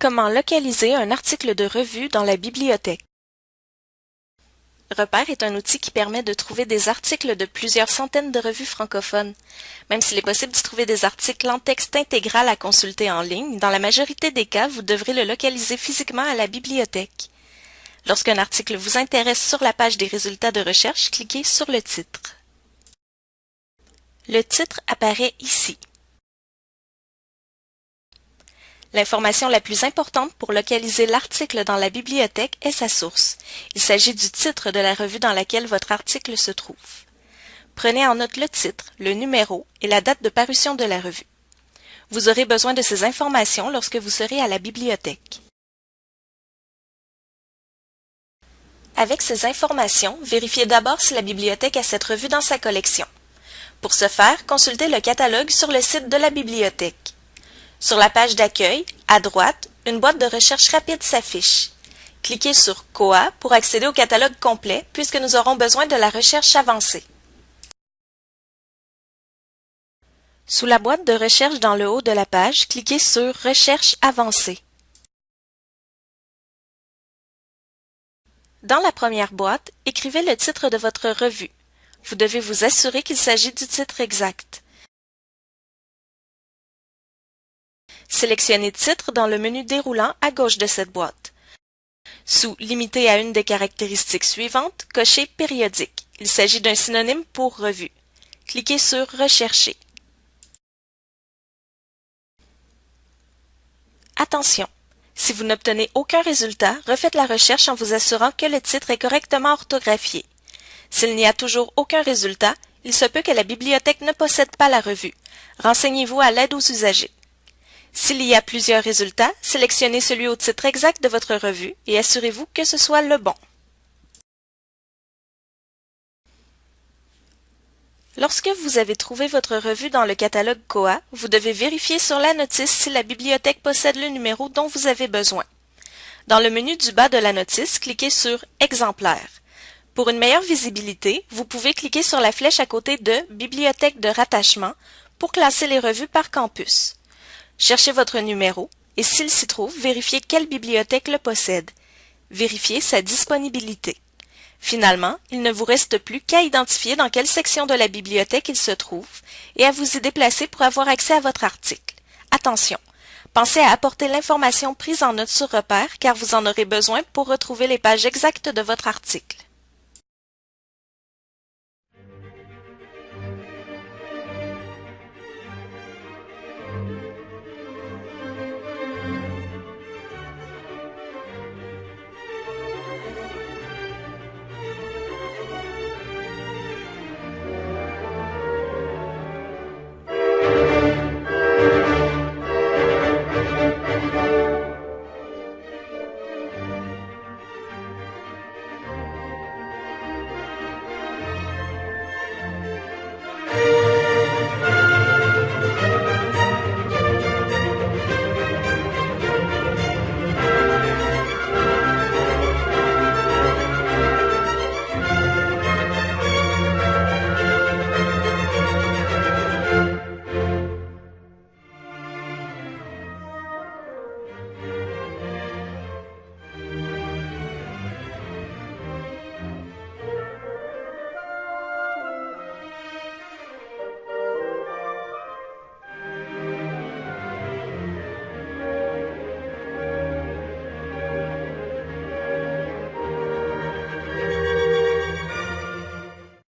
Comment localiser un article de revue dans la bibliothèque? Repère est un outil qui permet de trouver des articles de plusieurs centaines de revues francophones. Même s'il est possible d'y trouver des articles en texte intégral à consulter en ligne, dans la majorité des cas, vous devrez le localiser physiquement à la bibliothèque. Lorsqu'un article vous intéresse sur la page des résultats de recherche, cliquez sur le titre. Le titre apparaît ici. L'information la plus importante pour localiser l'article dans la bibliothèque est sa source. Il s'agit du titre de la revue dans laquelle votre article se trouve. Prenez en note le titre, le numéro et la date de parution de la revue. Vous aurez besoin de ces informations lorsque vous serez à la bibliothèque. Avec ces informations, vérifiez d'abord si la bibliothèque a cette revue dans sa collection. Pour ce faire, consultez le catalogue sur le site de la bibliothèque. Sur la page d'accueil, à droite, une boîte de recherche rapide s'affiche. Cliquez sur COA pour accéder au catalogue complet puisque nous aurons besoin de la recherche avancée. Sous la boîte de recherche dans le haut de la page, cliquez sur Recherche avancée. Dans la première boîte, écrivez le titre de votre revue. Vous devez vous assurer qu'il s'agit du titre exact. Sélectionnez Titre dans le menu déroulant à gauche de cette boîte. Sous Limité à une des caractéristiques suivantes, cochez Périodique. Il s'agit d'un synonyme pour revue. Cliquez sur Rechercher. Attention! Si vous n'obtenez aucun résultat, refaites la recherche en vous assurant que le titre est correctement orthographié. S'il n'y a toujours aucun résultat, il se peut que la bibliothèque ne possède pas la revue. Renseignez-vous à l'aide aux usagers. S'il y a plusieurs résultats, sélectionnez celui au titre exact de votre revue et assurez-vous que ce soit le bon. Lorsque vous avez trouvé votre revue dans le catalogue COA, vous devez vérifier sur la notice si la bibliothèque possède le numéro dont vous avez besoin. Dans le menu du bas de la notice, cliquez sur « Exemplaires ». Pour une meilleure visibilité, vous pouvez cliquer sur la flèche à côté de « Bibliothèque de rattachement » pour classer les revues par campus. Cherchez votre numéro et s'il s'y trouve, vérifiez quelle bibliothèque le possède. Vérifiez sa disponibilité. Finalement, il ne vous reste plus qu'à identifier dans quelle section de la bibliothèque il se trouve et à vous y déplacer pour avoir accès à votre article. Attention! Pensez à apporter l'information prise en note sur Repère car vous en aurez besoin pour retrouver les pages exactes de votre article.